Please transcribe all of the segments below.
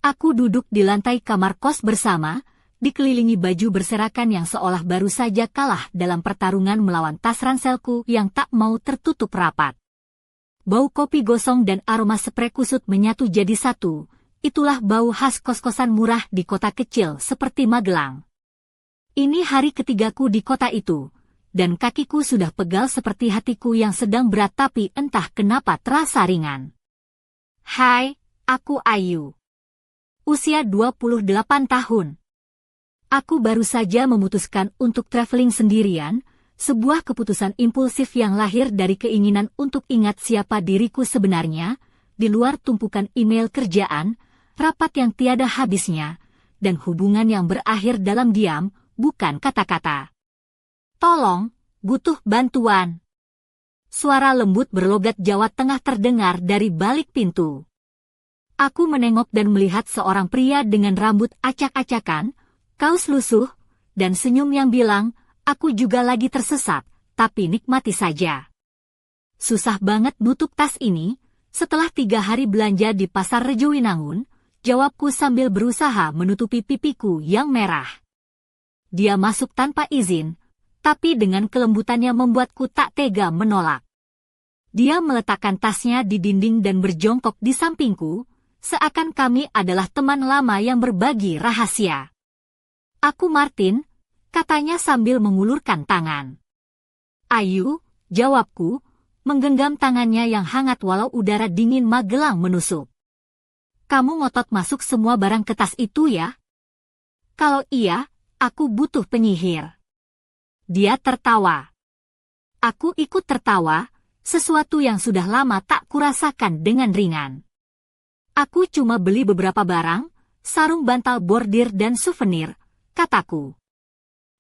Aku duduk di lantai kamar kos bersama, dikelilingi baju berserakan yang seolah baru saja kalah dalam pertarungan melawan tas ranselku yang tak mau tertutup rapat. Bau kopi gosong dan aroma sprei kusut menyatu jadi satu. Itulah bau khas kos-kosan murah di kota kecil seperti Magelang. Ini hari ketigaku di kota itu, dan kakiku sudah pegal seperti hatiku yang sedang berat tapi entah kenapa terasa ringan. Hai, aku Ayu. Usia 28 tahun. Aku baru saja memutuskan untuk traveling sendirian, sebuah keputusan impulsif yang lahir dari keinginan untuk ingat siapa diriku sebenarnya, di luar tumpukan email kerjaan, rapat yang tiada habisnya, dan hubungan yang berakhir dalam diam, bukan kata-kata. Tolong, butuh bantuan. Suara lembut berlogat Jawa Tengah terdengar dari balik pintu. Aku menengok dan melihat seorang pria dengan rambut acak-acakan, kaos lusuh, dan senyum yang bilang, aku juga lagi tersesat, tapi nikmati saja. Susah banget nutup tas ini, setelah 3 hari belanja di pasar Rejowinangun, jawabku sambil berusaha menutupi pipiku yang merah. Dia masuk tanpa izin, tapi dengan kelembutannya membuatku tak tega menolak. Dia meletakkan tasnya di dinding dan berjongkok di sampingku, seakan kami adalah teman lama yang berbagi rahasia. Aku Martin, katanya sambil mengulurkan tangan. Ayu, jawabku, menggenggam tangannya yang hangat walau udara dingin Magelang menusuk. Kamu ngotot masuk semua barang ke tas itu ya? Kalau iya, aku butuh penyihir. Dia tertawa. Aku ikut tertawa, sesuatu yang sudah lama tak kurasakan dengan ringan. Aku cuma beli beberapa barang, sarung bantal bordir dan souvenir, kataku.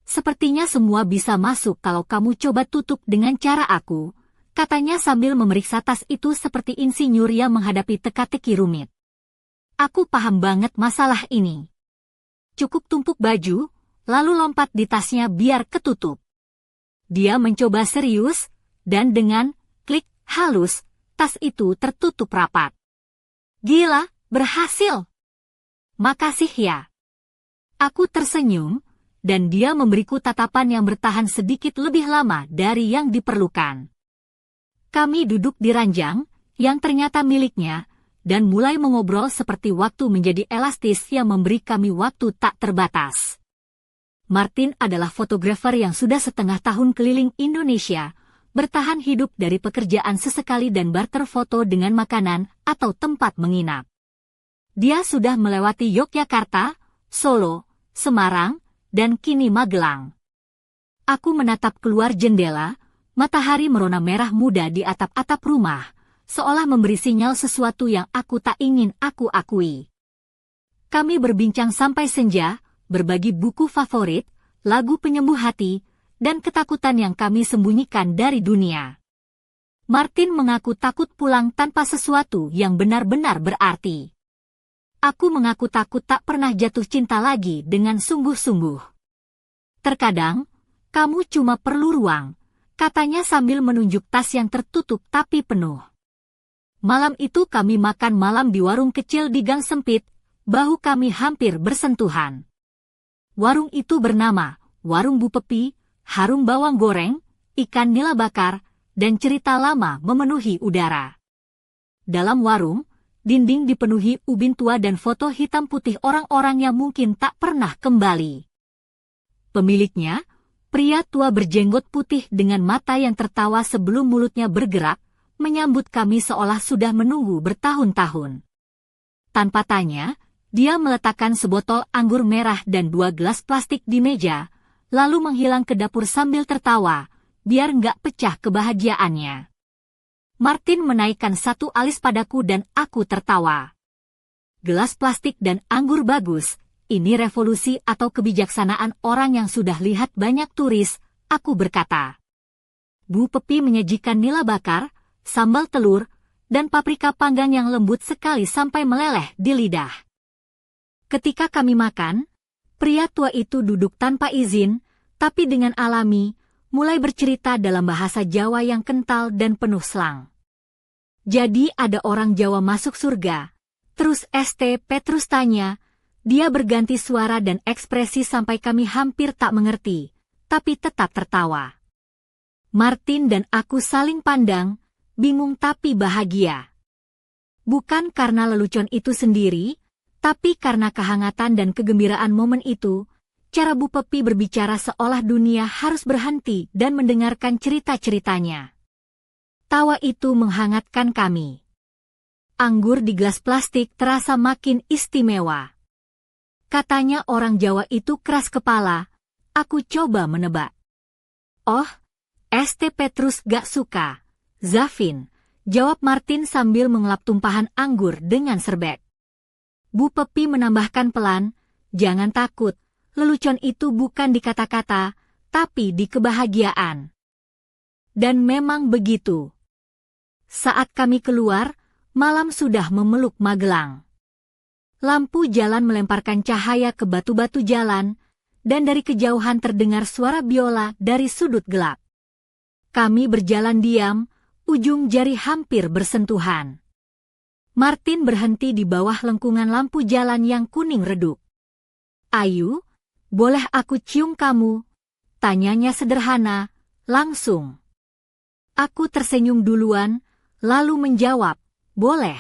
Sepertinya semua bisa masuk kalau kamu coba tutup dengan cara aku, katanya sambil memeriksa tas itu seperti insinyur yang menghadapi teka-teki rumit. Aku paham banget masalah ini. Cukup tumpuk baju, lalu lompat di tasnya biar ketutup. Dia mencoba serius, dan dengan klik halus, tas itu tertutup rapat. Gila, berhasil. Makasih ya. Aku tersenyum, dan dia memberiku tatapan yang bertahan sedikit lebih lama dari yang diperlukan. Kami duduk di ranjang, yang ternyata miliknya, dan mulai mengobrol seperti waktu menjadi elastis yang memberi kami waktu tak terbatas. Martin adalah fotografer yang sudah setengah tahun keliling Indonesia, bertahan hidup dari pekerjaan sesekali dan barter foto dengan makanan atau tempat menginap. Dia sudah melewati Yogyakarta, Solo, Semarang, dan kini Magelang. Aku menatap keluar jendela, matahari merona merah muda di atap-atap rumah, seolah memberi sinyal sesuatu yang aku tak ingin aku akui. Kami berbincang sampai senja, berbagi buku favorit, lagu penyembuh hati, dan ketakutan yang kami sembunyikan dari dunia. Martin mengaku takut pulang tanpa sesuatu yang benar-benar berarti. Aku mengaku takut tak pernah jatuh cinta lagi dengan sungguh-sungguh. Terkadang, kamu cuma perlu ruang, katanya sambil menunjuk tas yang tertutup tapi penuh. Malam itu kami makan malam di warung kecil di gang sempit, bahu kami hampir bersentuhan. Warung itu bernama Warung Bu Pepi, harum bawang goreng, ikan nila bakar, dan cerita lama memenuhi udara. Dalam warung, dinding dipenuhi ubin tua dan foto hitam putih orang-orang yang mungkin tak pernah kembali. Pemiliknya, pria tua berjenggot putih dengan mata yang tertawa sebelum mulutnya bergerak, menyambut kami seolah sudah menunggu bertahun-tahun. Tanpa tanya, dia meletakkan sebotol anggur merah dan 2 gelas plastik di meja, lalu menghilang ke dapur sambil tertawa, biar nggak pecah kebahagiaannya. Martin menaikkan satu alis padaku dan aku tertawa. Gelas plastik dan anggur bagus, ini revolusi atau kebijaksanaan orang yang sudah lihat banyak turis, aku berkata. Bu Pepi menyajikan nila bakar, sambal telur, dan paprika panggang yang lembut sekali sampai meleleh di lidah. Ketika kami makan, pria tua itu duduk tanpa izin, tapi dengan alami, mulai bercerita dalam bahasa Jawa yang kental dan penuh slang. Jadi ada orang Jawa masuk surga, Terus St. Petrus tanya. Dia berganti suara dan ekspresi sampai kami hampir tak mengerti, tapi tetap tertawa. Martin dan aku saling pandang, bingung tapi bahagia. Bukan karena lelucon itu sendiri, tapi karena kehangatan dan kegembiraan momen itu, cara Bu Pepi berbicara seolah dunia harus berhenti dan mendengarkan cerita-ceritanya. Tawa itu menghangatkan kami. Anggur di gelas plastik terasa makin istimewa. Katanya orang Jawa itu keras kepala, aku coba menebak. Oh, St. Petrus gak suka. Zafin, jawab Martin sambil mengelap tumpahan anggur dengan serbet. Bu Pepi menambahkan pelan, jangan takut, lelucon itu bukan di kata-kata, tapi di kebahagiaan. Dan memang begitu. Saat kami keluar, malam sudah memeluk Magelang. Lampu jalan melemparkan cahaya ke batu-batu jalan, dan dari kejauhan terdengar suara biola dari sudut gelap. Kami berjalan diam, ujung jari hampir bersentuhan. Martin berhenti di bawah lengkungan lampu jalan yang kuning redup. Ayu, boleh aku cium kamu? Tanyanya sederhana, langsung. Aku tersenyum duluan, lalu menjawab, boleh.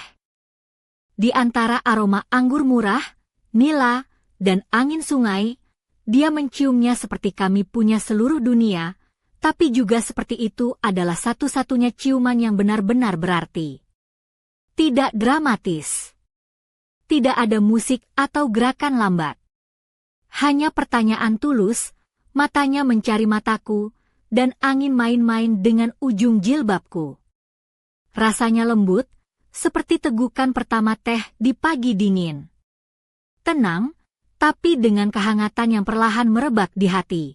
Di antara aroma anggur murah, nila, dan angin sungai, dia menciumnya seperti kami punya seluruh dunia, tapi juga seperti itu adalah satu-satunya ciuman yang benar-benar berarti. Tidak dramatis. Tidak ada musik atau gerakan lambat. Hanya pertanyaan tulus, matanya mencari mataku, dan angin main-main dengan ujung jilbabku. Rasanya lembut, seperti tegukan pertama teh di pagi dingin. Tenang, tapi dengan kehangatan yang perlahan merebak di hati.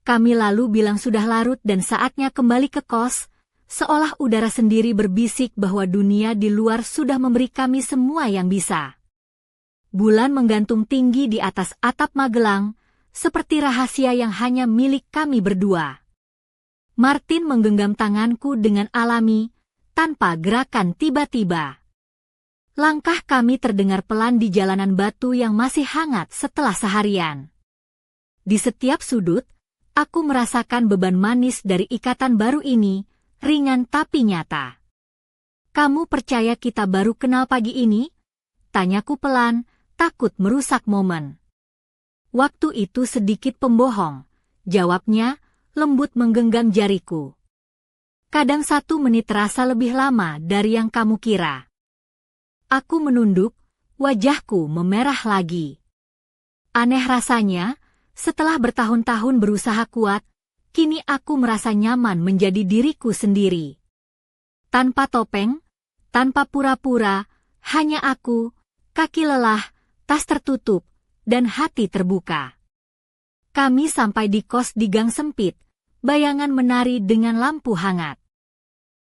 Kami lalu bilang sudah larut dan saatnya kembali ke kos, seolah udara sendiri berbisik bahwa dunia di luar sudah memberi kami semua yang bisa. Bulan menggantung tinggi di atas atap Magelang, seperti rahasia yang hanya milik kami berdua. Martin menggenggam tanganku dengan alami, tanpa gerakan tiba-tiba. Langkah kami terdengar pelan di jalanan batu yang masih hangat setelah seharian. Di setiap sudut, aku merasakan beban manis dari ikatan baru ini, ringan tapi nyata. Kamu percaya kita baru kenal pagi ini? Tanyaku pelan, takut merusak momen. Waktu itu sedikit pembohong, jawabnya, lembut menggenggam jariku. Kadang 1 menit terasa lebih lama dari yang kamu kira. Aku menunduk, wajahku memerah lagi. Aneh rasanya, setelah bertahun-tahun berusaha kuat, kini aku merasa nyaman menjadi diriku sendiri. Tanpa topeng, tanpa pura-pura, hanya aku, kaki lelah, tas tertutup, dan hati terbuka. Kami sampai di kos di gang sempit, bayangan menari dengan lampu hangat.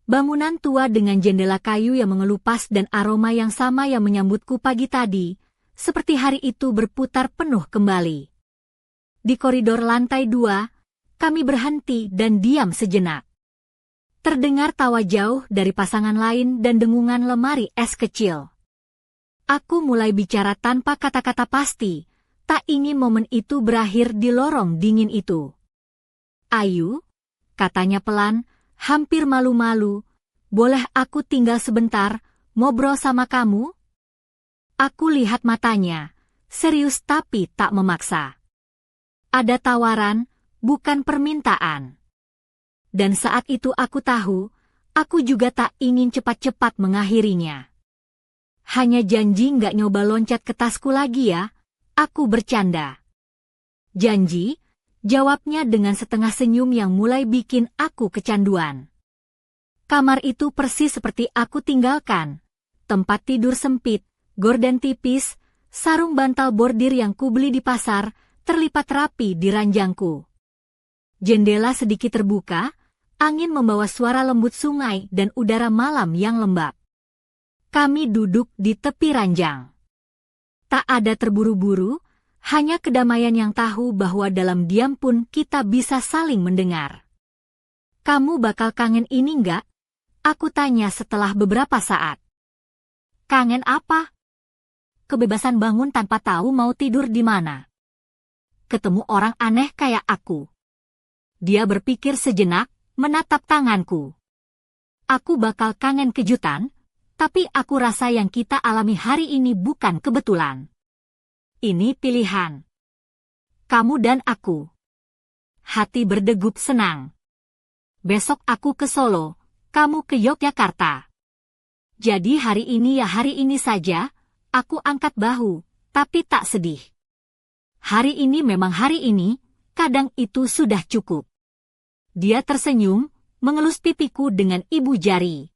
Bangunan tua dengan jendela kayu yang mengelupas dan aroma yang sama yang menyambutku pagi tadi, seperti hari itu berputar penuh kembali. Di koridor lantai 2, kami berhenti dan diam sejenak. Terdengar tawa jauh dari pasangan lain dan dengungan lemari es kecil. Aku mulai bicara tanpa kata-kata pasti, tak ingin momen itu berakhir di lorong dingin itu. Ayu, katanya pelan, hampir malu-malu, boleh aku tinggal sebentar, ngobrol sama kamu? Aku lihat matanya, serius tapi tak memaksa. Ada tawaran, bukan permintaan. Dan saat itu aku tahu, aku juga tak ingin cepat-cepat mengakhirinya. Hanya janji nggak nyoba loncat ke tasku lagi ya, aku bercanda. Janji? Jawabnya dengan setengah senyum yang mulai bikin aku kecanduan. Kamar itu persis seperti aku tinggalkan. Tempat tidur sempit, gorden tipis, sarung bantal bordir yang kubeli di pasar, terlipat rapi di ranjangku. Jendela sedikit terbuka, angin membawa suara lembut sungai dan udara malam yang lembab. Kami duduk di tepi ranjang. Tak ada terburu-buru, hanya kedamaian yang tahu bahwa dalam diam pun kita bisa saling mendengar. Kamu bakal kangen ini nggak? Aku tanya setelah beberapa saat. Kangen apa? Kebebasan bangun tanpa tahu mau tidur di mana. Ketemu orang aneh kayak aku. Dia berpikir sejenak, menatap tanganku. Aku bakal kangen kejutan, tapi aku rasa yang kita alami hari ini bukan kebetulan. Ini pilihan. Kamu dan aku. Hati berdegup senang. Besok aku ke Solo, kamu ke Yogyakarta. Jadi hari ini ya hari ini saja, aku angkat bahu, tapi tak sedih. Hari ini memang hari ini, kadang itu sudah cukup. Dia tersenyum, mengelus pipiku dengan ibu jari.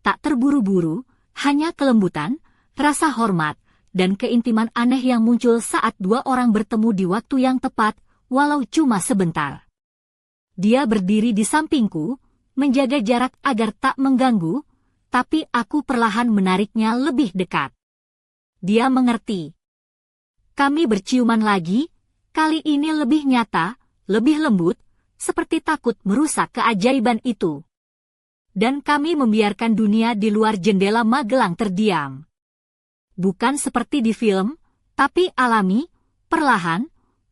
Tak terburu-buru, hanya kelembutan, rasa hormat, dan keintiman aneh yang muncul saat dua orang bertemu di waktu yang tepat, walau cuma sebentar. Dia berdiri di sampingku, menjaga jarak agar tak mengganggu, tapi aku perlahan menariknya lebih dekat. Dia mengerti. Kami berciuman lagi, kali ini lebih nyata, lebih lembut, seperti takut merusak keajaiban itu. Dan kami membiarkan dunia di luar jendela Magelang terdiam. Bukan seperti di film, tapi alami, perlahan,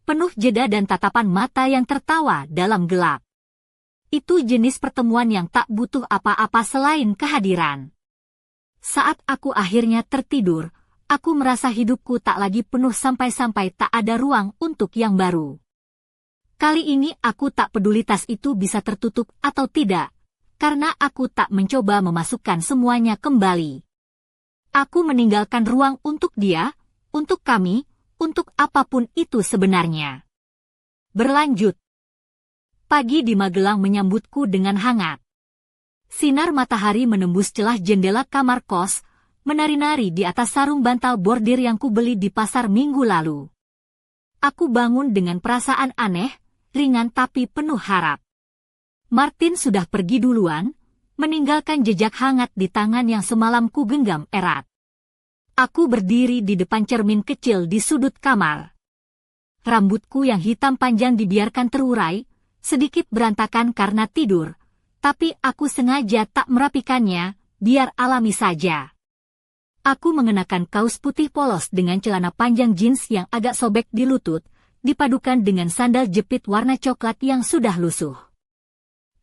penuh jeda dan tatapan mata yang tertawa dalam gelap. Itu jenis pertemuan yang tak butuh apa-apa selain kehadiran. Saat aku akhirnya tertidur, aku merasa hidupku tak lagi penuh sampai-sampai tak ada ruang untuk yang baru. Kali ini aku tak peduli tas itu bisa tertutup atau tidak, karena aku tak mencoba memasukkan semuanya kembali. Aku meninggalkan ruang untuk dia, untuk kami, untuk apapun itu sebenarnya. Berlanjut. Pagi di Magelang menyambutku dengan hangat. Sinar matahari menembus celah jendela kamar kos, menari-nari di atas sarung bantal bordir yang kubeli di pasar minggu lalu. Aku bangun dengan perasaan aneh, ringan tapi penuh harap. Martin sudah pergi duluan, meninggalkan jejak hangat di tangan yang semalam ku genggam erat. Aku berdiri di depan cermin kecil di sudut kamar. Rambutku yang hitam panjang dibiarkan terurai, sedikit berantakan karena tidur, tapi aku sengaja tak merapikannya, biar alami saja. Aku mengenakan kaos putih polos dengan celana panjang jeans yang agak sobek di lutut, dipadukan dengan sandal jepit warna coklat yang sudah lusuh.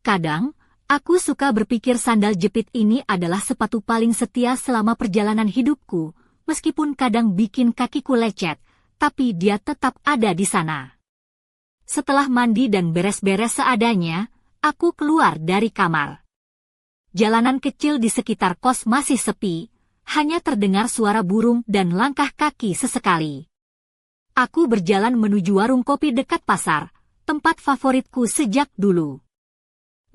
Kadang, aku suka berpikir sandal jepit ini adalah sepatu paling setia selama perjalanan hidupku, meskipun kadang bikin kakiku lecet, tapi dia tetap ada di sana. Setelah mandi dan beres-beres seadanya, aku keluar dari kamar. Jalanan kecil di sekitar kos masih sepi, hanya terdengar suara burung dan langkah kaki sesekali. Aku berjalan menuju warung kopi dekat pasar, tempat favoritku sejak dulu.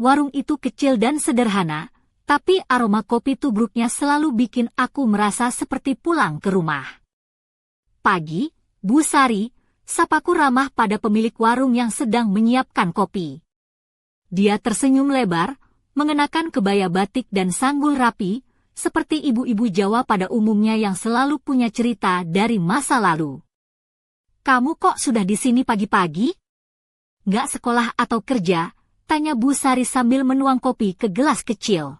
Warung itu kecil dan sederhana, tapi aroma kopi tubruknya selalu bikin aku merasa seperti pulang ke rumah. Pagi, Bu Sari, sapaku ramah pada pemilik warung yang sedang menyiapkan kopi. Dia tersenyum lebar, mengenakan kebaya batik dan sanggul rapi, seperti ibu-ibu Jawa pada umumnya yang selalu punya cerita dari masa lalu. Kamu kok sudah di sini pagi-pagi? Nggak sekolah atau kerja? Tanya Bu Sari sambil menuang kopi ke gelas kecil.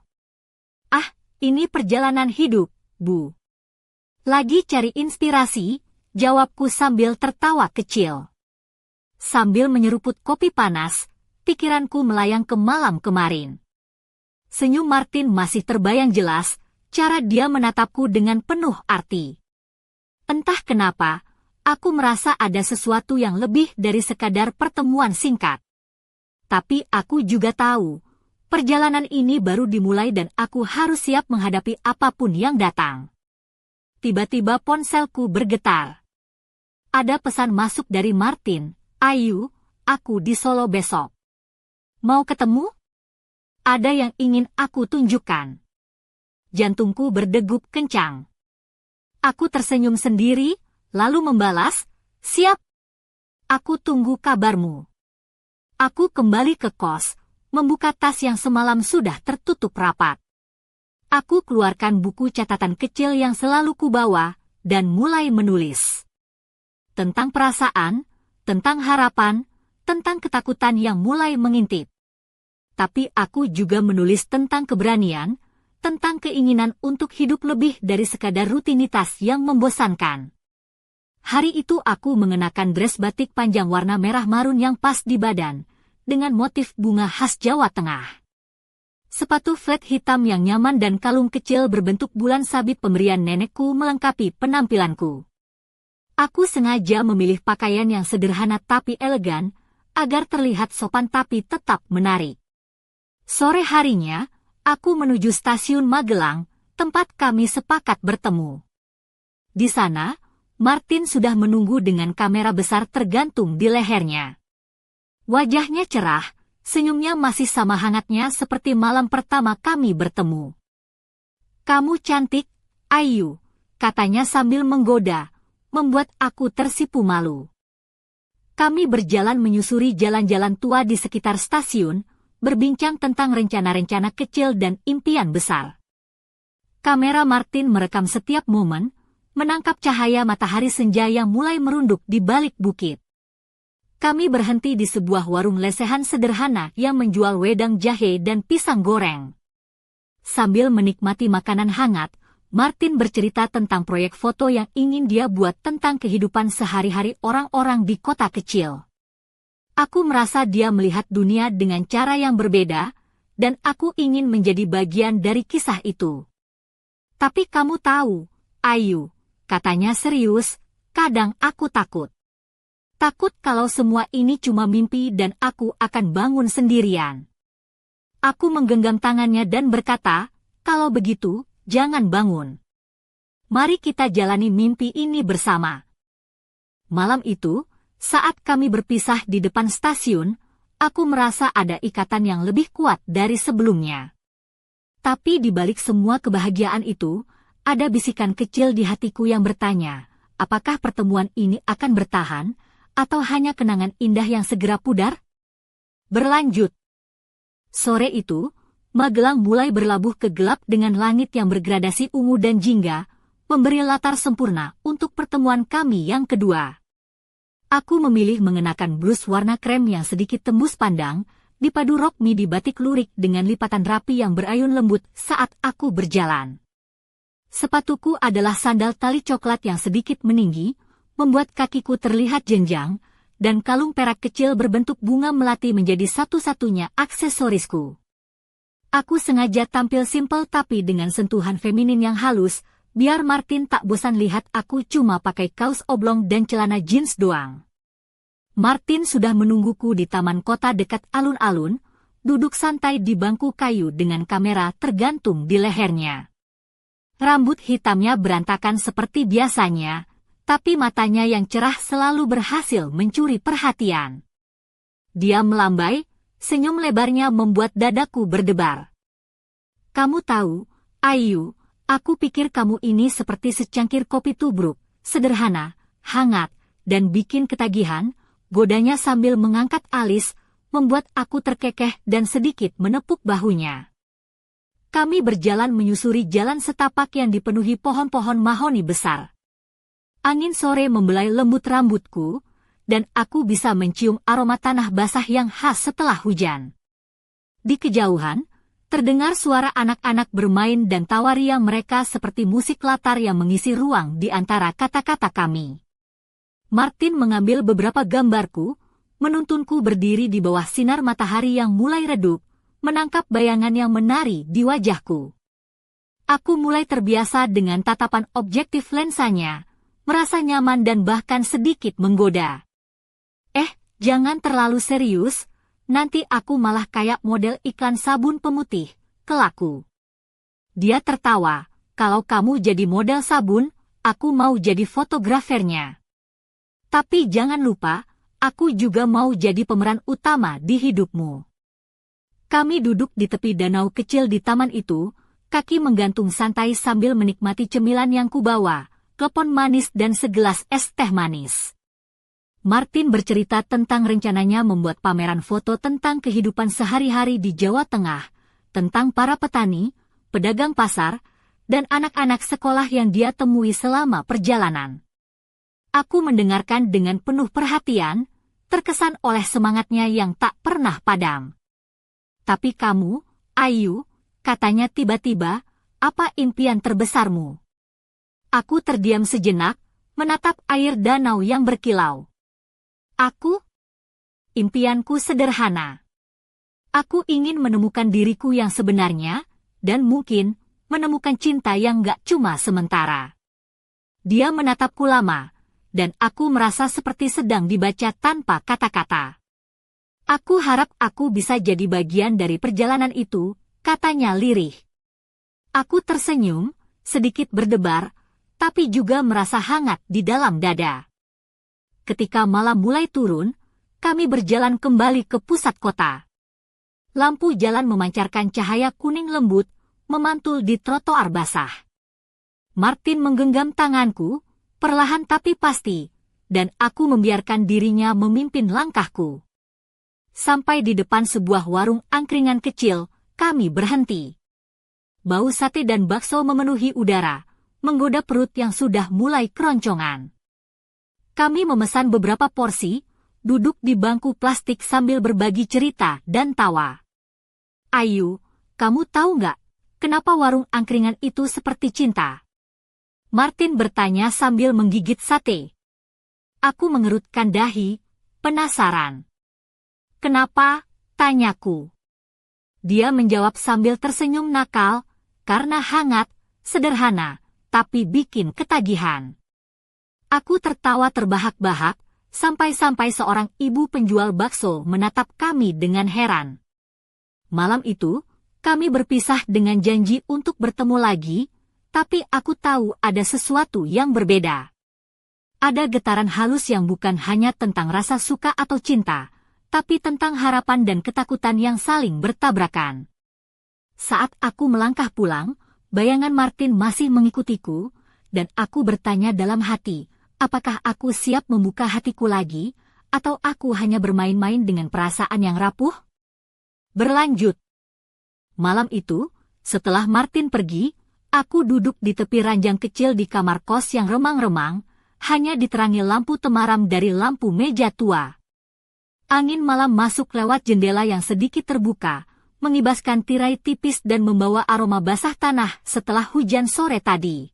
Ah, ini perjalanan hidup, Bu. Lagi cari inspirasi, jawabku sambil tertawa kecil. Sambil menyeruput kopi panas, pikiranku melayang ke malam kemarin. Senyum Martin masih terbayang jelas, cara dia menatapku dengan penuh arti. Entah kenapa, aku merasa ada sesuatu yang lebih dari sekadar pertemuan singkat. Tapi aku juga tahu, perjalanan ini baru dimulai dan aku harus siap menghadapi apapun yang datang. Tiba-tiba ponselku bergetar. Ada pesan masuk dari Martin, "Ayu, aku di Solo besok. Mau ketemu? Ada yang ingin aku tunjukkan." Jantungku berdegup kencang. Aku tersenyum sendiri, lalu membalas, "Siap. Aku tunggu kabarmu." Aku kembali ke kos, membuka tas yang semalam sudah tertutup rapat. Aku keluarkan buku catatan kecil yang selalu kubawa, dan mulai menulis. Tentang perasaan, tentang harapan, tentang ketakutan yang mulai mengintip. Tapi aku juga menulis tentang keberanian, tentang keinginan untuk hidup lebih dari sekadar rutinitas yang membosankan. Hari itu aku mengenakan dress batik panjang warna merah marun yang pas di badan, dengan motif bunga khas Jawa Tengah. Sepatu flat hitam yang nyaman dan kalung kecil berbentuk bulan sabit pemberian nenekku melengkapi penampilanku. Aku sengaja memilih pakaian yang sederhana tapi elegan, agar terlihat sopan tapi tetap menarik. Sore harinya, aku menuju stasiun Magelang, tempat kami sepakat bertemu. Di sana, Martin sudah menunggu dengan kamera besar tergantung di lehernya. Wajahnya cerah, senyumnya masih sama hangatnya seperti malam pertama kami bertemu. "Kamu cantik, Ayu," katanya sambil menggoda, membuat aku tersipu malu. Kami berjalan menyusuri jalan-jalan tua di sekitar stasiun, berbincang tentang rencana-rencana kecil dan impian besar. Kamera Martin merekam setiap momen, menangkap cahaya matahari senja yang mulai merunduk di balik bukit. Kami berhenti di sebuah warung lesehan sederhana yang menjual wedang jahe dan pisang goreng. Sambil menikmati makanan hangat, Martin bercerita tentang proyek foto yang ingin dia buat tentang kehidupan sehari-hari orang-orang di kota kecil. Aku merasa dia melihat dunia dengan cara yang berbeda, dan aku ingin menjadi bagian dari kisah itu. "Tapi kamu tahu, Ayu," katanya serius, "kadang aku takut. Takut kalau semua ini cuma mimpi dan aku akan bangun sendirian." Aku menggenggam tangannya dan berkata, "Kalau begitu, jangan bangun. Mari kita jalani mimpi ini bersama." Malam itu, saat kami berpisah di depan stasiun, aku merasa ada ikatan yang lebih kuat dari sebelumnya. Tapi di balik semua kebahagiaan itu, ada bisikan kecil di hatiku yang bertanya, apakah pertemuan ini akan bertahan, atau hanya kenangan indah yang segera pudar? Berlanjut. Sore itu, Magelang mulai berlabuh ke gelap dengan langit yang bergradasi ungu dan jingga, memberi latar sempurna untuk pertemuan kami yang kedua. Aku memilih mengenakan blus warna krem yang sedikit tembus pandang, dipadu rok midi batik lurik dengan lipatan rapi yang berayun lembut saat aku berjalan. Sepatuku adalah sandal tali coklat yang sedikit meninggi, membuat kakiku terlihat jenjang, dan kalung perak kecil berbentuk bunga melati menjadi satu-satunya aksesorisku. Aku sengaja tampil simpel tapi dengan sentuhan feminin yang halus, biar Martin tak bosan lihat aku cuma pakai kaos oblong dan celana jeans doang. Martin sudah menungguku di taman kota dekat alun-alun, duduk santai di bangku kayu dengan kamera tergantung di lehernya. Rambut hitamnya berantakan seperti biasanya, tapi matanya yang cerah selalu berhasil mencuri perhatian. Dia melambai, senyum lebarnya membuat dadaku berdebar. "Kamu tahu, Ayu, aku pikir kamu ini seperti secangkir kopi tubruk, sederhana, hangat, dan bikin ketagihan," godanya sambil mengangkat alis, membuat aku terkekeh dan sedikit menepuk bahunya. Kami berjalan menyusuri jalan setapak yang dipenuhi pohon-pohon mahoni besar. Angin sore membelai lembut rambutku, dan aku bisa mencium aroma tanah basah yang khas setelah hujan. Di kejauhan, terdengar suara anak-anak bermain dan tawa ria mereka seperti musik latar yang mengisi ruang di antara kata-kata kami. Martin mengambil beberapa gambarku, menuntunku berdiri di bawah sinar matahari yang mulai redup, menangkap bayangan yang menari di wajahku. Aku mulai terbiasa dengan tatapan objektif lensanya, merasa nyaman dan bahkan sedikit menggoda. Jangan terlalu serius, nanti aku malah kayak model iklan sabun pemutih, kelaku." Dia tertawa, "Kalau kamu jadi model sabun, aku mau jadi fotografernya. Tapi jangan lupa, aku juga mau jadi pemeran utama di hidupmu." Kami duduk di tepi danau kecil di taman itu, kaki menggantung santai sambil menikmati cemilan yang kubawa, klepon manis dan segelas es teh manis. Martin bercerita tentang rencananya membuat pameran foto tentang kehidupan sehari-hari di Jawa Tengah, tentang para petani, pedagang pasar, dan anak-anak sekolah yang dia temui selama perjalanan. Aku mendengarkan dengan penuh perhatian, terkesan oleh semangatnya yang tak pernah padam. "Tapi kamu, Ayu," katanya tiba-tiba, apa impian terbesarmu? Aku terdiam sejenak, menatap air danau yang berkilau. Aku? Impianku sederhana. Aku ingin menemukan diriku yang sebenarnya, dan mungkin menemukan cinta yang gak cuma sementara. Dia menatapku lama, dan aku merasa seperti sedang dibaca tanpa kata-kata. Aku harap aku bisa jadi bagian dari perjalanan itu, katanya lirih. Aku tersenyum, sedikit berdebar, tapi juga merasa hangat di dalam dada. Ketika malam mulai turun, kami berjalan kembali ke pusat kota. Lampu jalan memancarkan cahaya kuning lembut, memantul di trotoar basah. Martin menggenggam tanganku, perlahan tapi pasti, dan aku membiarkan dirinya memimpin langkahku. Sampai di depan sebuah warung angkringan kecil, kami berhenti. Bau sate dan bakso memenuhi udara, menggoda perut yang sudah mulai keroncongan. Kami memesan beberapa porsi, duduk di bangku plastik sambil berbagi cerita dan tawa. Ayu, kamu tahu nggak, kenapa warung angkringan itu seperti cinta? Martin bertanya sambil menggigit sate. Aku mengerutkan dahi, penasaran. Kenapa? Tanyaku. Dia menjawab sambil tersenyum nakal, karena hangat, sederhana, tapi bikin ketagihan. Aku tertawa terbahak-bahak, sampai-sampai seorang ibu penjual bakso menatap kami dengan heran. Malam itu, kami berpisah dengan janji untuk bertemu lagi, tapi aku tahu ada sesuatu yang berbeda. Ada getaran halus yang bukan hanya tentang rasa suka atau cinta, tapi tentang harapan dan ketakutan yang saling bertabrakan. Saat aku melangkah pulang, bayangan Martin masih mengikutiku, dan aku bertanya dalam hati, apakah aku siap membuka hatiku lagi, atau aku hanya bermain-main dengan perasaan yang rapuh? Berlanjut. Malam itu, setelah Martin pergi, aku duduk di tepi ranjang kecil di kamar kos yang remang-remang, hanya diterangi lampu temaram dari lampu meja tua. Angin malam masuk lewat jendela yang sedikit terbuka, mengibaskan tirai tipis dan membawa aroma basah tanah setelah hujan sore tadi.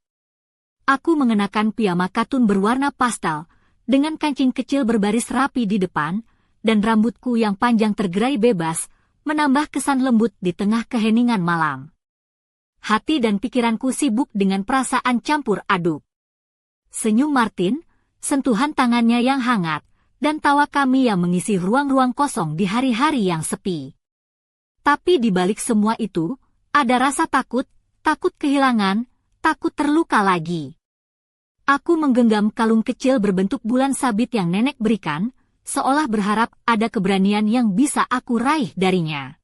Aku mengenakan piyama katun berwarna pastel, dengan kancing kecil berbaris rapi di depan, dan rambutku yang panjang tergerai bebas, menambah kesan lembut di tengah keheningan malam. Hati dan pikiranku sibuk dengan perasaan campur aduk. Senyum Martin, sentuhan tangannya yang hangat, dan tawa kami yang mengisi ruang-ruang kosong di hari-hari yang sepi. Tapi di balik semua itu, ada rasa takut, takut kehilangan, takut terluka lagi. Aku menggenggam kalung kecil berbentuk bulan sabit yang nenek berikan, seolah berharap ada keberanian yang bisa aku raih darinya.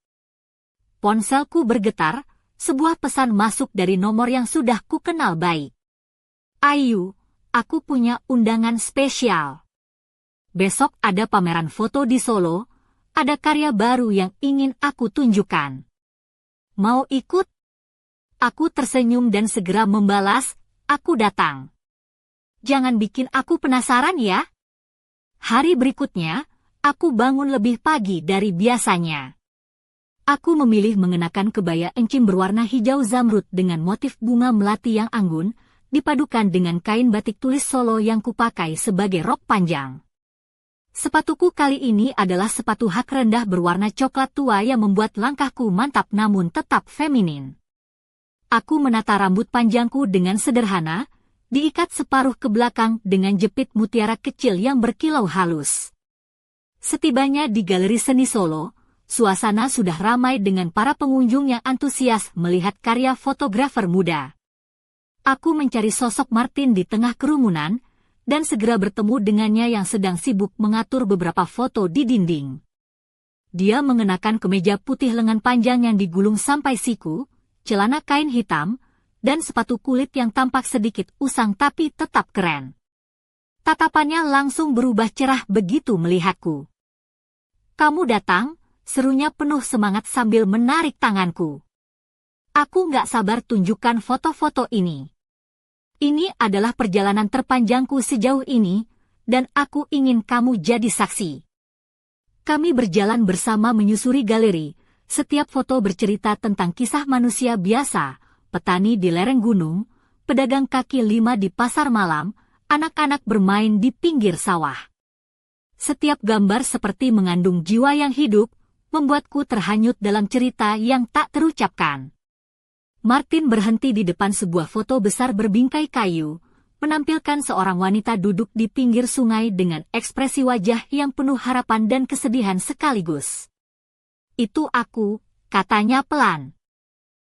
Ponselku bergetar, sebuah pesan masuk dari nomor yang sudah ku kenal baik. Ayu, aku punya undangan spesial. Besok ada pameran foto di Solo, ada karya baru yang ingin aku tunjukkan. Mau ikut? Aku tersenyum dan segera membalas, aku datang. Jangan bikin aku penasaran ya. Hari berikutnya, aku bangun lebih pagi dari biasanya. Aku memilih mengenakan kebaya encim berwarna hijau zamrud dengan motif bunga melati yang anggun, dipadukan dengan kain batik tulis Solo yang kupakai sebagai rok panjang. Sepatuku kali ini adalah sepatu hak rendah berwarna coklat tua yang membuat langkahku mantap namun tetap feminin. Aku menata rambut panjangku dengan sederhana, diikat separuh ke belakang dengan jepit mutiara kecil yang berkilau halus. Setibanya di Galeri Seni Solo, suasana sudah ramai dengan para pengunjung yang antusias melihat karya fotografer muda. Aku mencari sosok Martin di tengah kerumunan, dan segera bertemu dengannya yang sedang sibuk mengatur beberapa foto di dinding. Dia mengenakan kemeja putih lengan panjang yang digulung sampai siku, celana kain hitam, dan sepatu kulit yang tampak sedikit usang tapi tetap keren. Tatapannya langsung berubah cerah begitu melihatku. Kamu datang, serunya penuh semangat sambil menarik tanganku. Aku nggak sabar tunjukkan foto-foto ini. Ini adalah perjalanan terpanjangku sejauh ini, dan aku ingin kamu jadi saksi. Kami berjalan bersama menyusuri galeri, setiap foto bercerita tentang kisah manusia biasa, petani di lereng gunung, pedagang kaki lima di pasar malam, anak-anak bermain di pinggir sawah. Setiap gambar seperti mengandung jiwa yang hidup, membuatku terhanyut dalam cerita yang tak terucapkan. Martin berhenti di depan sebuah foto besar berbingkai kayu, menampilkan seorang wanita duduk di pinggir sungai dengan ekspresi wajah yang penuh harapan dan kesedihan sekaligus. "Itu aku," katanya pelan.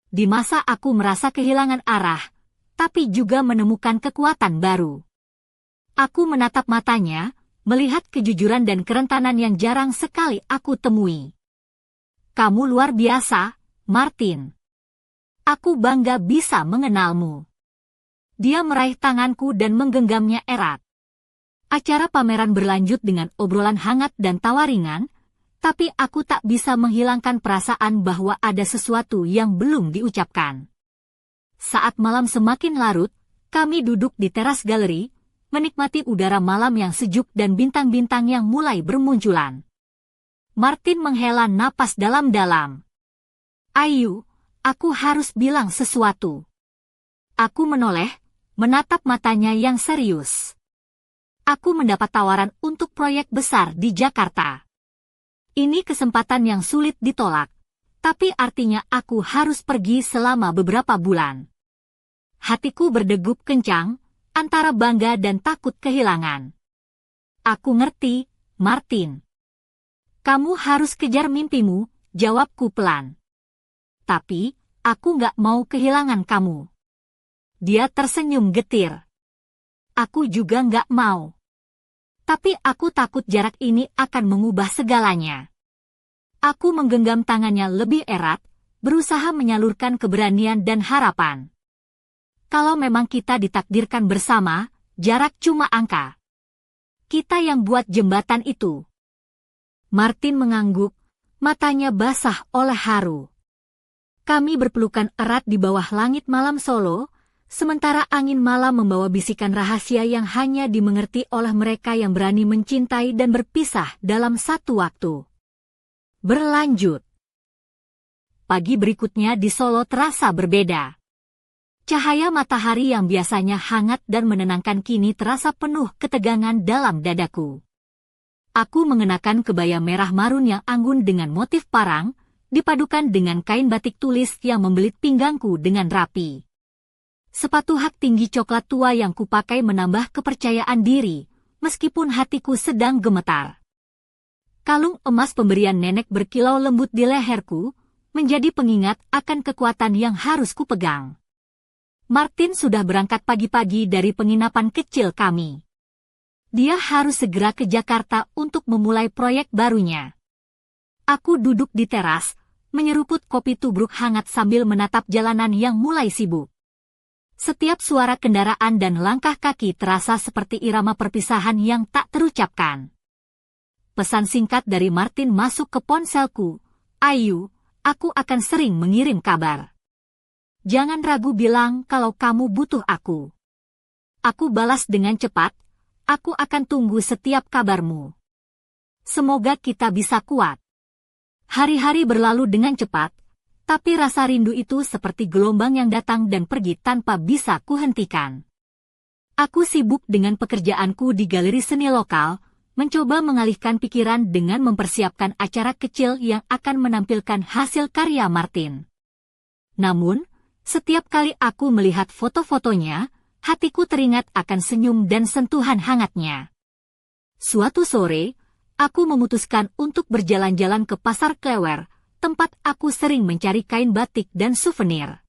"Di masa aku merasa kehilangan arah, tapi juga menemukan kekuatan baru." Aku menatap matanya, melihat kejujuran dan kerentanan yang jarang sekali aku temui. "Kamu luar biasa, Martin. Aku bangga bisa mengenalmu." Dia meraih tanganku dan menggenggamnya erat. Acara pameran berlanjut dengan obrolan hangat dan tawa ringan, tapi aku tak bisa menghilangkan perasaan bahwa ada sesuatu yang belum diucapkan. Saat malam semakin larut, kami duduk di teras galeri, menikmati udara malam yang sejuk dan bintang-bintang yang mulai bermunculan. Martin menghela napas dalam-dalam. "Ayu, aku harus bilang sesuatu." Aku menoleh, menatap matanya yang serius. "Aku mendapat tawaran untuk proyek besar di Jakarta. Ini kesempatan yang sulit ditolak, tapi artinya aku harus pergi selama beberapa bulan." Hatiku berdegup kencang, antara bangga dan takut kehilangan. "Aku ngerti, Martin. Kamu harus kejar mimpimu," jawabku pelan. "Tapi, aku nggak mau kehilangan kamu." Dia tersenyum getir. "Aku juga nggak mau. Tapi aku takut jarak ini akan mengubah segalanya." Aku menggenggam tangannya lebih erat, berusaha menyalurkan keberanian dan harapan. "Kalau memang kita ditakdirkan bersama, jarak cuma angka. Kita yang buat jembatan itu." Martin mengangguk, matanya basah oleh haru. Kami berpelukan erat di bawah langit malam Solo, sementara angin malam membawa bisikan rahasia yang hanya dimengerti oleh mereka yang berani mencintai dan berpisah dalam satu waktu. Berlanjut. Pagi berikutnya di Solo terasa berbeda. Cahaya matahari yang biasanya hangat dan menenangkan kini terasa penuh ketegangan dalam dadaku. Aku mengenakan kebaya merah marun yang anggun dengan motif parang, dipadukan dengan kain batik tulis yang membelit pinggangku dengan rapi. Sepatu hak tinggi coklat tua yang kupakai menambah kepercayaan diri, meskipun hatiku sedang gemetar. Kalung emas pemberian nenek berkilau lembut di leherku, menjadi pengingat akan kekuatan yang harus kupegang. Martin sudah berangkat pagi-pagi dari penginapan kecil kami. Dia harus segera ke Jakarta untuk memulai proyek barunya. Aku duduk di teras, menyeruput kopi tubruk hangat sambil menatap jalanan yang mulai sibuk. Setiap suara kendaraan dan langkah kaki terasa seperti irama perpisahan yang tak terucapkan. Pesan singkat dari Martin masuk ke ponselku. "Ayu, aku akan sering mengirim kabar. Jangan ragu bilang kalau kamu butuh aku." Aku balas dengan cepat, "Aku akan tunggu setiap kabarmu. Semoga kita bisa kuat." Hari-hari berlalu dengan cepat, tapi rasa rindu itu seperti gelombang yang datang dan pergi tanpa bisa kuhentikan. Aku sibuk dengan pekerjaanku di galeri seni lokal, mencoba mengalihkan pikiran dengan mempersiapkan acara kecil yang akan menampilkan hasil karya Martin. Namun, setiap kali aku melihat foto-fotonya, hatiku teringat akan senyum dan sentuhan hangatnya. Suatu sore, aku memutuskan untuk berjalan-jalan ke Pasar Klewer, tempat aku sering mencari kain batik dan souvenir.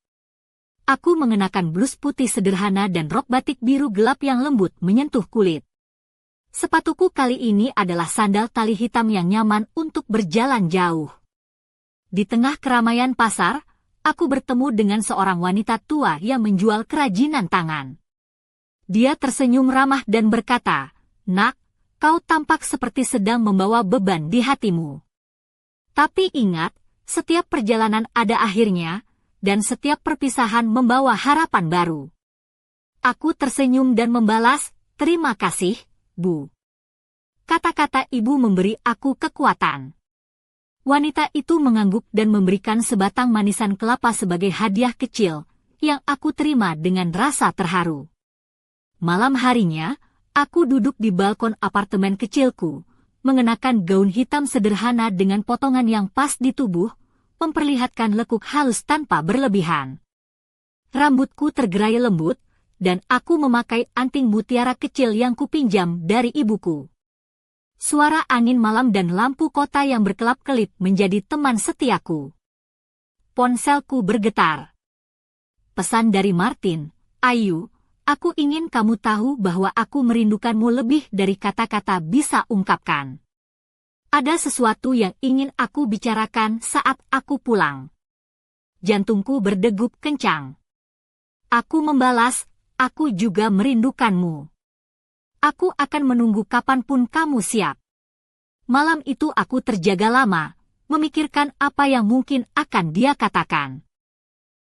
Aku mengenakan blus putih sederhana dan rok batik biru gelap yang lembut menyentuh kulit. Sepatuku kali ini adalah sandal tali hitam yang nyaman untuk berjalan jauh. Di tengah keramaian pasar, aku bertemu dengan seorang wanita tua yang menjual kerajinan tangan. Dia tersenyum ramah dan berkata, "Nak, kau tampak seperti sedang membawa beban di hatimu. Tapi ingat, setiap perjalanan ada akhirnya, dan setiap perpisahan membawa harapan baru." Aku tersenyum dan membalas, "Terima kasih, Bu." Kata-kata ibu memberi aku kekuatan. Wanita itu mengangguk dan memberikan sebatang manisan kelapa sebagai hadiah kecil, yang aku terima dengan rasa terharu. Malam harinya, aku duduk di balkon apartemen kecilku, mengenakan gaun hitam sederhana dengan potongan yang pas di tubuh, memperlihatkan lekuk halus tanpa berlebihan. Rambutku tergerai lembut, dan aku memakai anting mutiara kecil yang kupinjam dari ibuku. Suara angin malam dan lampu kota yang berkelap-kelip menjadi teman setiaku. Ponselku bergetar. Pesan dari Martin, "Ayu, aku ingin kamu tahu bahwa aku merindukanmu lebih dari kata-kata bisa ungkapkan. Ada sesuatu yang ingin aku bicarakan saat aku pulang." Jantungku berdegup kencang. Aku membalas, "Aku juga merindukanmu. Aku akan menunggu kapanpun kamu siap." Malam itu aku terjaga lama, memikirkan apa yang mungkin akan dia katakan.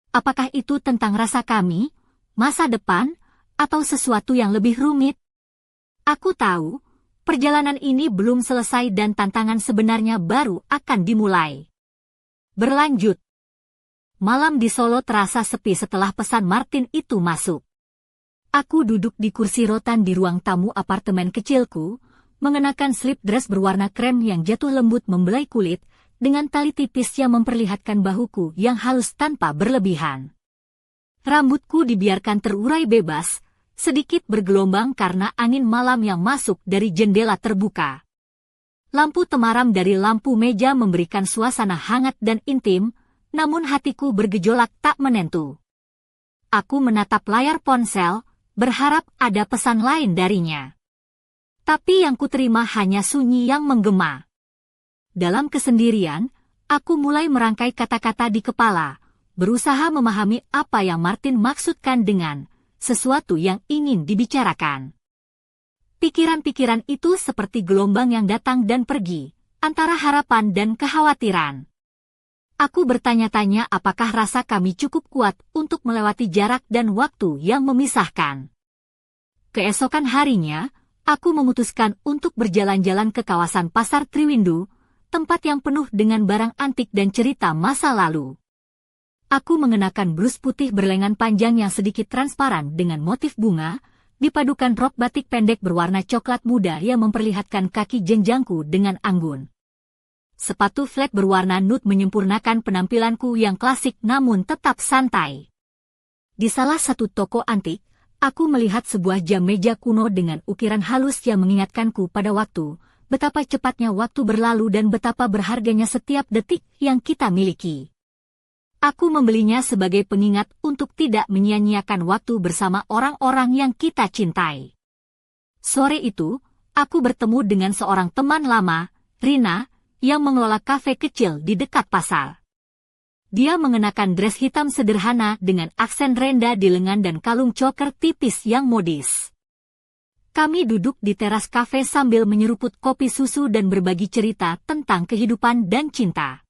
Apakah itu tentang rasa kami, masa depan, atau sesuatu yang lebih rumit? Aku tahu, perjalanan ini belum selesai dan tantangan sebenarnya baru akan dimulai. Berlanjut. Malam di Solo terasa sepi setelah pesan Martin itu masuk. Aku duduk di kursi rotan di ruang tamu apartemen kecilku, mengenakan slip dress berwarna krem yang jatuh lembut membelai kulit, dengan tali tipis yang memperlihatkan bahuku yang halus tanpa berlebihan. Rambutku dibiarkan terurai bebas, sedikit bergelombang karena angin malam yang masuk dari jendela terbuka. Lampu temaram dari lampu meja memberikan suasana hangat dan intim, namun hatiku bergejolak tak menentu. Aku menatap layar ponsel, berharap ada pesan lain darinya. Tapi yang kuterima hanya sunyi yang menggema. Dalam kesendirian, aku mulai merangkai kata-kata di kepala, berusaha memahami apa yang Martin maksudkan dengan sesuatu yang ingin dibicarakan. Pikiran-pikiran itu seperti gelombang yang datang dan pergi, antara harapan dan kekhawatiran. Aku bertanya-tanya apakah rasa kami cukup kuat untuk melewati jarak dan waktu yang memisahkan. Keesokan harinya, aku memutuskan untuk berjalan-jalan ke kawasan Pasar Triwindu, tempat yang penuh dengan barang antik dan cerita masa lalu. Aku mengenakan blus putih berlengan panjang yang sedikit transparan dengan motif bunga, dipadukan rok batik pendek berwarna coklat muda yang memperlihatkan kaki jenjangku dengan anggun. Sepatu flat berwarna nude menyempurnakan penampilanku yang klasik namun tetap santai. Di salah satu toko antik, aku melihat sebuah jam meja kuno dengan ukiran halus yang mengingatkanku pada waktu, betapa cepatnya waktu berlalu dan betapa berharganya setiap detik yang kita miliki. Aku membelinya sebagai pengingat untuk tidak menyia-nyiakan waktu bersama orang-orang yang kita cintai. Sore itu, aku bertemu dengan seorang teman lama, Rina, yang mengelola kafe kecil di dekat pasar. Dia mengenakan dress hitam sederhana dengan aksen renda di lengan dan kalung choker tipis yang modis. Kami duduk di teras kafe sambil menyeruput kopi susu dan berbagi cerita tentang kehidupan dan cinta.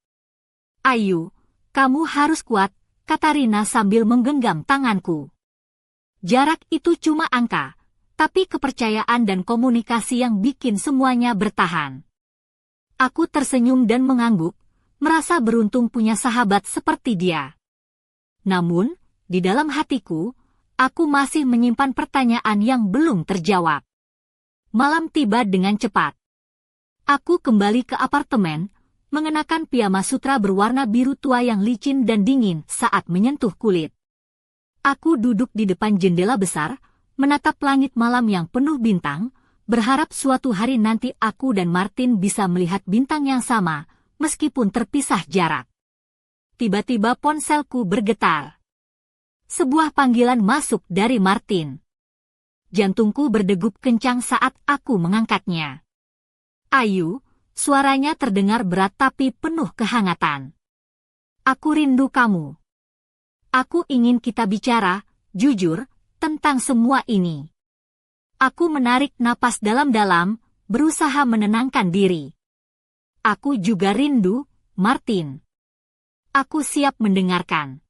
"Ayu, kamu harus kuat," kata Rina sambil menggenggam tanganku. Jarak itu cuma angka, tapi kepercayaan dan komunikasi yang bikin semuanya bertahan. Aku tersenyum dan mengangguk, merasa beruntung punya sahabat seperti dia. Namun, di dalam hatiku, aku masih menyimpan pertanyaan yang belum terjawab. Malam tiba dengan cepat. Aku kembali ke apartemen, mengenakan piyama sutra berwarna biru tua yang licin dan dingin saat menyentuh kulit. Aku duduk di depan jendela besar, menatap langit malam yang penuh bintang, berharap suatu hari nanti aku dan Martin bisa melihat bintang yang sama, meskipun terpisah jarak. Tiba-tiba ponselku bergetar. Sebuah panggilan masuk dari Martin. Jantungku berdegup kencang saat aku mengangkatnya. "Ayu," suaranya terdengar berat tapi penuh kehangatan. "Aku rindu kamu. Aku ingin kita bicara, jujur, tentang semua ini." Aku menarik napas dalam-dalam, berusaha menenangkan diri. "Aku juga rindu, Martin. Aku siap mendengarkan."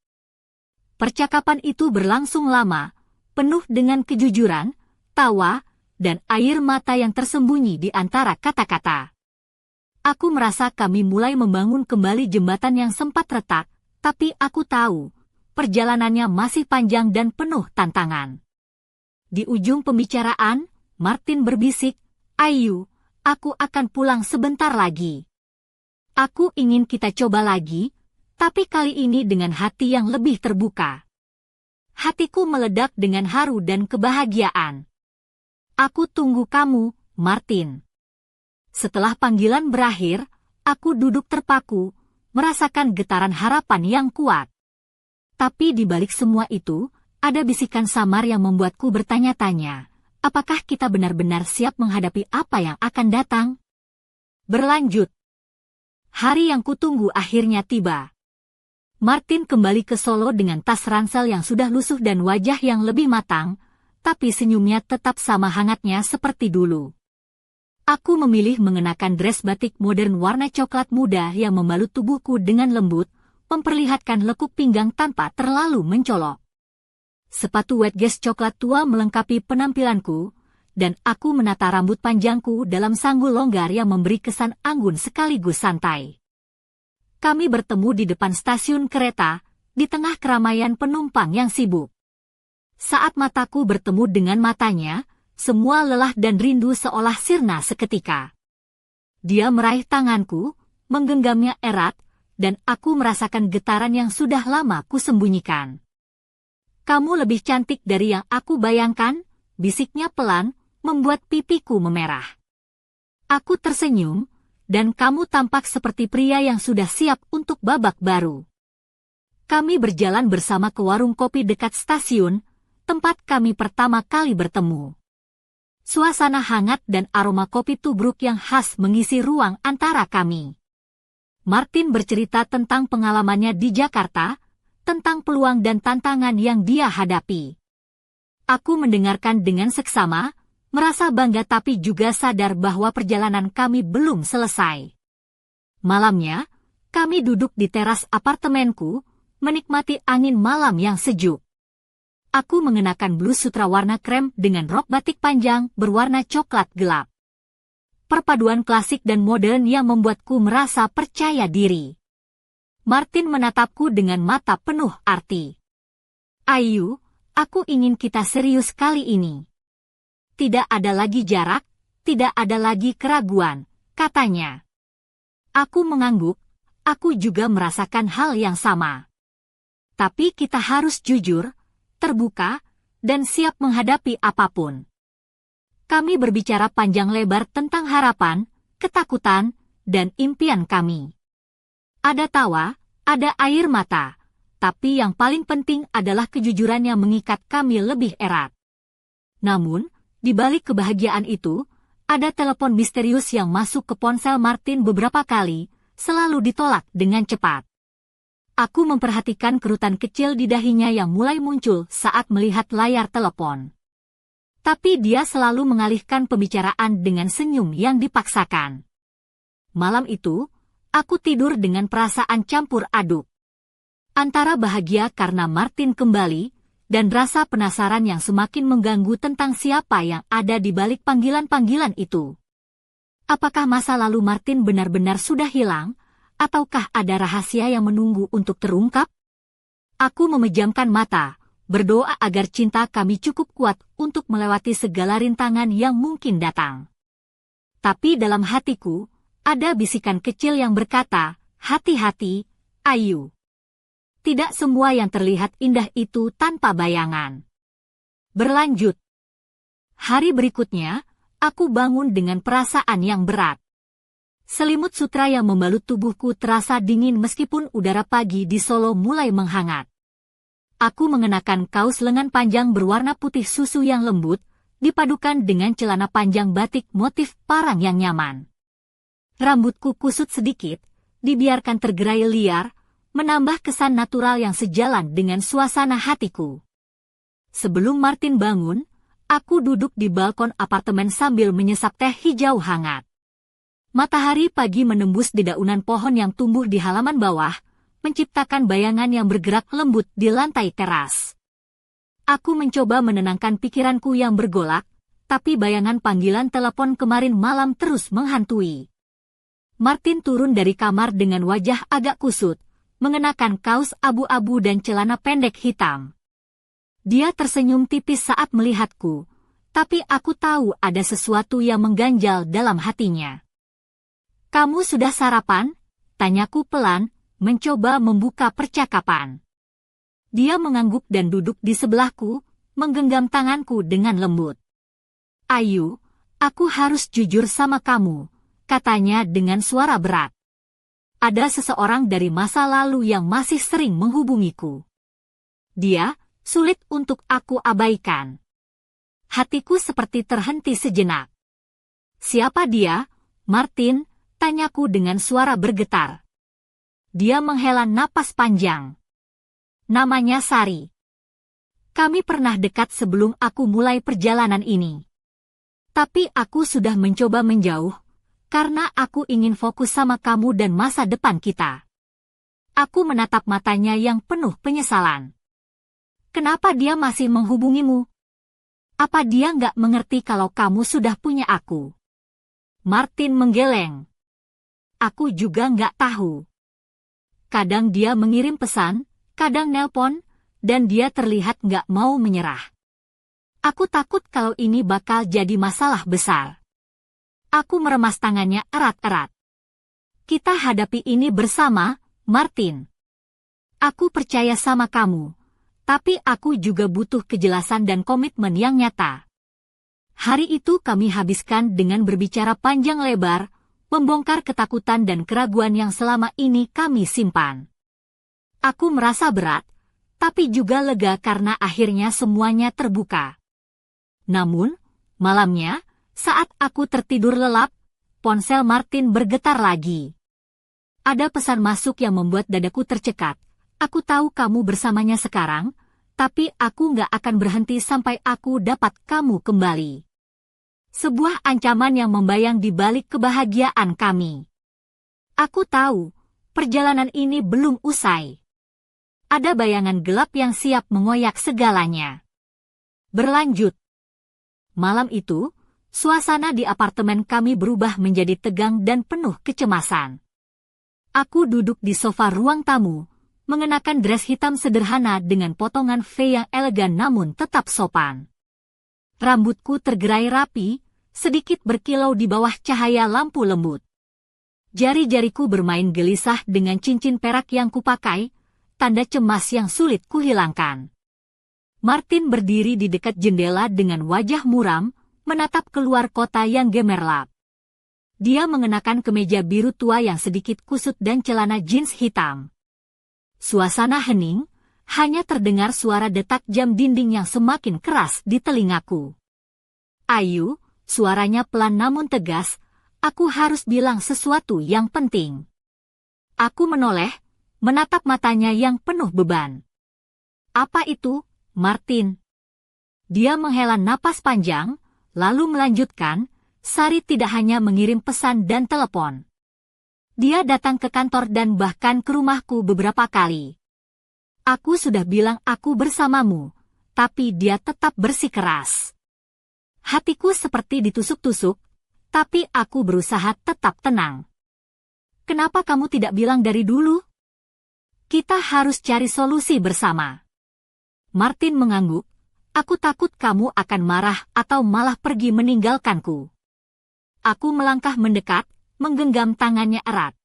Percakapan itu berlangsung lama, penuh dengan kejujuran, tawa, dan air mata yang tersembunyi di antara kata-kata. Aku merasa kami mulai membangun kembali jembatan yang sempat retak, tapi aku tahu perjalanannya masih panjang dan penuh tantangan. Di ujung pembicaraan, Martin berbisik, "Ayu, aku akan pulang sebentar lagi. Aku ingin kita coba lagi, tapi kali ini dengan hati yang lebih terbuka." Hatiku meledak dengan haru dan kebahagiaan. "Aku tunggu kamu, Martin." Setelah panggilan berakhir, aku duduk terpaku, merasakan getaran harapan yang kuat. Tapi di balik semua itu, ada bisikan samar yang membuatku bertanya-tanya, apakah kita benar-benar siap menghadapi apa yang akan datang? Berlanjut. Hari yang kutunggu akhirnya tiba. Martin kembali ke Solo dengan tas ransel yang sudah lusuh dan wajah yang lebih matang, tapi senyumnya tetap sama hangatnya seperti dulu. Aku memilih mengenakan dress batik modern warna coklat muda yang membalut tubuhku dengan lembut, memperlihatkan lekuk pinggang tanpa terlalu mencolok. Sepatu wet guess coklat tua melengkapi penampilanku, dan aku menata rambut panjangku dalam sanggul longgar yang memberi kesan anggun sekaligus santai. Kami bertemu di depan stasiun kereta, di tengah keramaian penumpang yang sibuk. Saat mataku bertemu dengan matanya, semua lelah dan rindu seolah sirna seketika. Dia meraih tanganku, menggenggamnya erat, dan aku merasakan getaran yang sudah lama kusembunyikan. "Kamu lebih cantik dari yang aku bayangkan," bisiknya pelan, membuat pipiku memerah. Aku tersenyum, dan kamu tampak seperti pria yang sudah siap untuk babak baru. Kami berjalan bersama ke warung kopi dekat stasiun, tempat kami pertama kali bertemu. Suasana hangat dan aroma kopi tubruk yang khas mengisi ruang antara kami. Martin bercerita tentang pengalamannya di Jakarta, tentang peluang dan tantangan yang dia hadapi. Aku mendengarkan dengan seksama, merasa bangga tapi juga sadar bahwa perjalanan kami belum selesai. Malamnya, kami duduk di teras apartemenku, menikmati angin malam yang sejuk. Aku mengenakan blus sutra warna krem dengan rok batik panjang berwarna coklat gelap. Perpaduan klasik dan modern yang membuatku merasa percaya diri. Martin menatapku dengan mata penuh arti. "Ayu, aku ingin kita serius kali ini. Tidak ada lagi jarak, tidak ada lagi keraguan," katanya. Aku mengangguk, aku juga merasakan hal yang sama. Tapi kita harus jujur, terbuka, dan siap menghadapi apapun. Kami berbicara panjang lebar tentang harapan, ketakutan, dan impian kami. Ada tawa, ada air mata, tapi yang paling penting adalah kejujuran yang mengikat kami lebih erat. Namun, di balik kebahagiaan itu, ada telepon misterius yang masuk ke ponsel Martin beberapa kali, selalu ditolak dengan cepat. Aku memperhatikan kerutan kecil di dahinya yang mulai muncul saat melihat layar telepon. Tapi dia selalu mengalihkan pembicaraan dengan senyum yang dipaksakan. Malam itu, aku tidur dengan perasaan campur aduk. Antara bahagia karena Martin kembali, dan rasa penasaran yang semakin mengganggu tentang siapa yang ada di balik panggilan-panggilan itu. Apakah masa lalu Martin benar-benar sudah hilang, ataukah ada rahasia yang menunggu untuk terungkap? Aku memejamkan mata, berdoa agar cinta kami cukup kuat untuk melewati segala rintangan yang mungkin datang. Tapi dalam hatiku, ada bisikan kecil yang berkata, "Hati-hati, Ayu. Tidak semua yang terlihat indah itu tanpa bayangan." Berlanjut. Hari berikutnya, aku bangun dengan perasaan yang berat. Selimut sutra yang membalut tubuhku terasa dingin meskipun udara pagi di Solo mulai menghangat. Aku mengenakan kaos lengan panjang berwarna putih susu yang lembut, dipadukan dengan celana panjang batik motif parang yang nyaman. Rambutku kusut sedikit, dibiarkan tergerai liar, menambah kesan natural yang sejalan dengan suasana hatiku. Sebelum Martin bangun, aku duduk di balkon apartemen sambil menyesap teh hijau hangat. Matahari pagi menembus dedaunan pohon yang tumbuh di halaman bawah, menciptakan bayangan yang bergerak lembut di lantai teras. Aku mencoba menenangkan pikiranku yang bergolak, tapi bayangan panggilan telepon kemarin malam terus menghantui. Martin turun dari kamar dengan wajah agak kusut, mengenakan kaos abu-abu dan celana pendek hitam. Dia tersenyum tipis saat melihatku, tapi aku tahu ada sesuatu yang mengganjal dalam hatinya. "Kamu sudah sarapan?" tanyaku pelan, mencoba membuka percakapan. Dia mengangguk dan duduk di sebelahku, menggenggam tanganku dengan lembut. "Ayu, aku harus jujur sama kamu," katanya dengan suara berat. "Ada seseorang dari masa lalu yang masih sering menghubungiku. Dia sulit untuk aku abaikan." Hatiku seperti terhenti sejenak. "Siapa dia, Martin?" tanyaku dengan suara bergetar. Dia menghela napas panjang. "Namanya Sari. Kami pernah dekat sebelum aku mulai perjalanan ini. Tapi aku sudah mencoba menjauh, karena aku ingin fokus sama kamu dan masa depan kita." Aku menatap matanya yang penuh penyesalan. "Kenapa dia masih menghubungimu? Apa dia nggak mengerti kalau kamu sudah punya aku?" Martin menggeleng. "Aku juga nggak tahu. Kadang dia mengirim pesan, kadang nelpon, dan dia terlihat nggak mau menyerah. Aku takut kalau ini bakal jadi masalah besar." Aku meremas tangannya erat-erat. "Kita hadapi ini bersama, Martin. Aku percaya sama kamu, tapi aku juga butuh kejelasan dan komitmen yang nyata." Hari itu kami habiskan dengan berbicara panjang lebar, membongkar ketakutan dan keraguan yang selama ini kami simpan. Aku merasa berat, tapi juga lega karena akhirnya semuanya terbuka. Namun, malamnya, saat aku tertidur lelap, ponsel Martin bergetar lagi. Ada pesan masuk yang membuat dadaku tercekat. "Aku tahu kamu bersamanya sekarang, tapi aku nggak akan berhenti sampai aku dapat kamu kembali." Sebuah ancaman yang membayang di balik kebahagiaan kami. Aku tahu, perjalanan ini belum usai. Ada bayangan gelap yang siap mengoyak segalanya. Berlanjut. Malam itu, suasana di apartemen kami berubah menjadi tegang dan penuh kecemasan. Aku duduk di sofa ruang tamu, mengenakan dress hitam sederhana dengan potongan V yang elegan namun tetap sopan. Rambutku tergerai rapi, sedikit berkilau di bawah cahaya lampu lembut. Jari-jariku bermain gelisah dengan cincin perak yang kupakai, tanda cemas yang sulit kuhilangkan. Martin berdiri di dekat jendela dengan wajah muram, menatap keluar kota yang gemerlap. Dia mengenakan kemeja biru tua yang sedikit kusut dan celana jeans hitam. Suasana hening, hanya terdengar suara detak jam dinding yang semakin keras di telingaku. "Ayu," suaranya pelan namun tegas, "aku harus bilang sesuatu yang penting." Aku menoleh, menatap matanya yang penuh beban. "Apa itu, Martin?" Dia menghela napas panjang, lalu melanjutkan, "Sari tidak hanya mengirim pesan dan telepon. Dia datang ke kantor dan bahkan ke rumahku beberapa kali. Aku sudah bilang aku bersamamu, tapi dia tetap bersikeras." Hatiku seperti ditusuk-tusuk, tapi aku berusaha tetap tenang. "Kenapa kamu tidak bilang dari dulu? Kita harus cari solusi bersama." Martin mengangguk, "Aku takut kamu akan marah atau malah pergi meninggalkanku." Aku melangkah mendekat, menggenggam tangannya erat.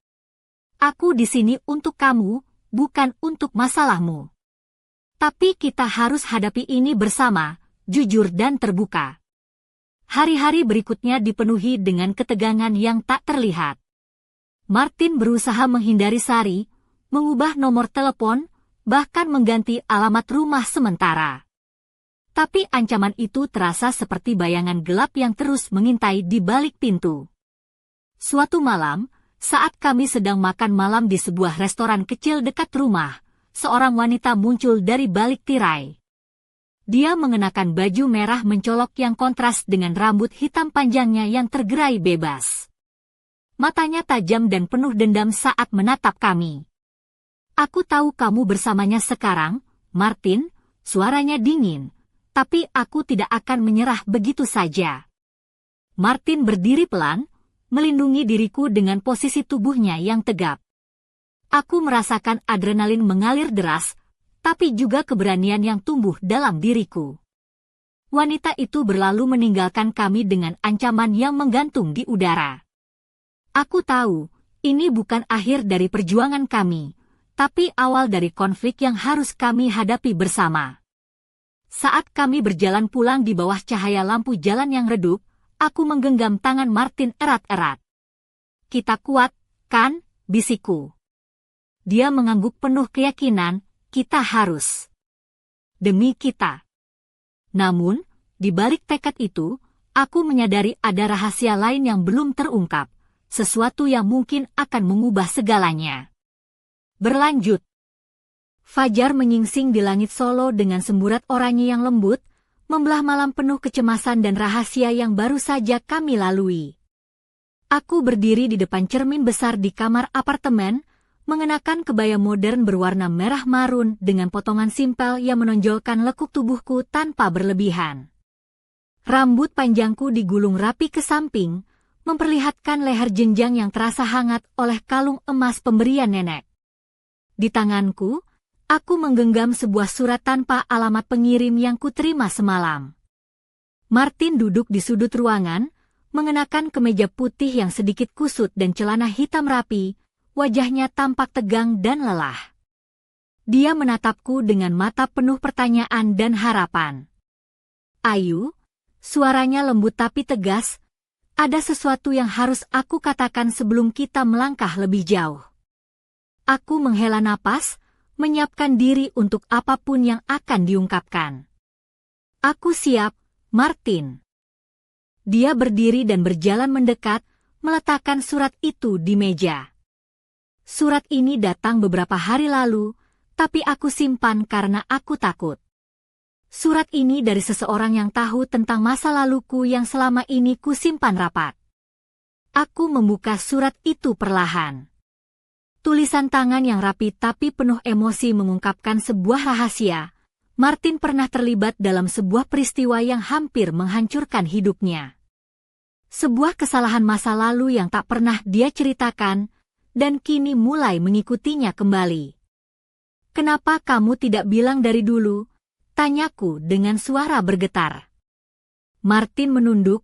"Aku di sini untuk kamu, bukan untuk masalahmu. Tapi kita harus hadapi ini bersama, jujur dan terbuka." Hari-hari berikutnya dipenuhi dengan ketegangan yang tak terlihat. Martin berusaha menghindari Sari, mengubah nomor telepon, bahkan mengganti alamat rumah sementara. Tapi ancaman itu terasa seperti bayangan gelap yang terus mengintai di balik pintu. Suatu malam, saat kami sedang makan malam di sebuah restoran kecil dekat rumah, seorang wanita muncul dari balik tirai. Dia mengenakan baju merah mencolok yang kontras dengan rambut hitam panjangnya yang tergerai bebas. Matanya tajam dan penuh dendam saat menatap kami. "Aku tahu kamu bersamanya sekarang, Martin," suaranya dingin, "tapi aku tidak akan menyerah begitu saja." Martin berdiri pelan, melindungi diriku dengan posisi tubuhnya yang tegap. Aku merasakan adrenalin mengalir deras, tapi juga keberanian yang tumbuh dalam diriku. Wanita itu berlalu meninggalkan kami dengan ancaman yang menggantung di udara. Aku tahu, ini bukan akhir dari perjuangan kami, tapi awal dari konflik yang harus kami hadapi bersama. Saat kami berjalan pulang di bawah cahaya lampu jalan yang redup, aku menggenggam tangan Martin erat-erat. "Kita kuat, kan?" bisikku. Dia mengangguk penuh keyakinan, "Kita harus. Demi kita." Namun, di balik tekad itu, aku menyadari ada rahasia lain yang belum terungkap, sesuatu yang mungkin akan mengubah segalanya. Berlanjut. Fajar menyingsing di langit Solo dengan semburat oranye yang lembut, membelah malam penuh kecemasan dan rahasia yang baru saja kami lalui. Aku berdiri di depan cermin besar di kamar apartemen, mengenakan kebaya modern berwarna merah marun dengan potongan simpel yang menonjolkan lekuk tubuhku tanpa berlebihan. Rambut panjangku digulung rapi ke samping, memperlihatkan leher jenjang yang terasa hangat oleh kalung emas pemberian nenek. Di tanganku, aku menggenggam sebuah surat tanpa alamat pengirim yang kuterima semalam. Martin duduk di sudut ruangan, mengenakan kemeja putih yang sedikit kusut dan celana hitam rapi, wajahnya tampak tegang dan lelah. Dia menatapku dengan mata penuh pertanyaan dan harapan. "Ayu," suaranya lembut tapi tegas, "ada sesuatu yang harus aku katakan sebelum kita melangkah lebih jauh." Aku menghela napas, menyiapkan diri untuk apapun yang akan diungkapkan. "Aku siap, Martin." Dia berdiri dan berjalan mendekat, meletakkan surat itu di meja. Surat ini datang beberapa hari lalu, tapi aku simpan karena aku takut. Surat ini dari seseorang yang tahu tentang masa laluku yang selama ini kusimpan rapat. Aku membuka surat itu perlahan. Tulisan tangan yang rapi tapi penuh emosi mengungkapkan sebuah rahasia. Martin pernah terlibat dalam sebuah peristiwa yang hampir menghancurkan hidupnya. Sebuah kesalahan masa lalu yang tak pernah dia ceritakan, dan kini mulai mengikutinya kembali. "Kenapa kamu tidak bilang dari dulu?" tanyaku dengan suara bergetar. Martin menunduk,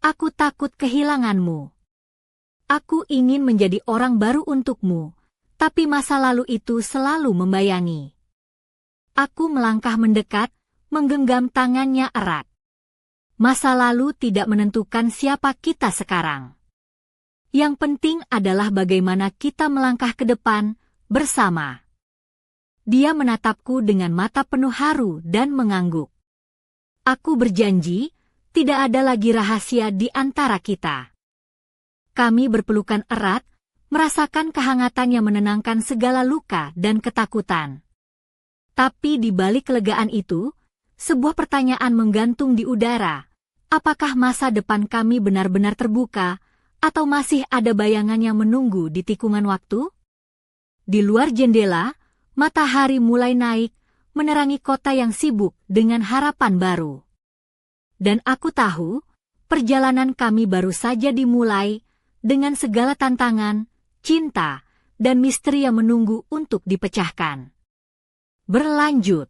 "Aku takut kehilanganmu. Aku ingin menjadi orang baru untukmu, tapi masa lalu itu selalu membayangi." Aku melangkah mendekat, menggenggam tangannya erat. Masa lalu tidak menentukan siapa kita sekarang. Yang penting adalah bagaimana kita melangkah ke depan, bersama. Dia menatapku dengan mata penuh haru dan mengangguk. Aku berjanji, tidak ada lagi rahasia di antara kita. Kami berpelukan erat, merasakan kehangatan yang menenangkan segala luka dan ketakutan. Tapi di balik kelegaan itu, sebuah pertanyaan menggantung di udara. Apakah masa depan kami benar-benar terbuka, atau masih ada bayangan yang menunggu di tikungan waktu? Di luar jendela, matahari mulai naik, menerangi kota yang sibuk dengan harapan baru. Dan aku tahu, perjalanan kami baru saja dimulai, dengan segala tantangan, cinta, dan misteri yang menunggu untuk dipecahkan. Berlanjut.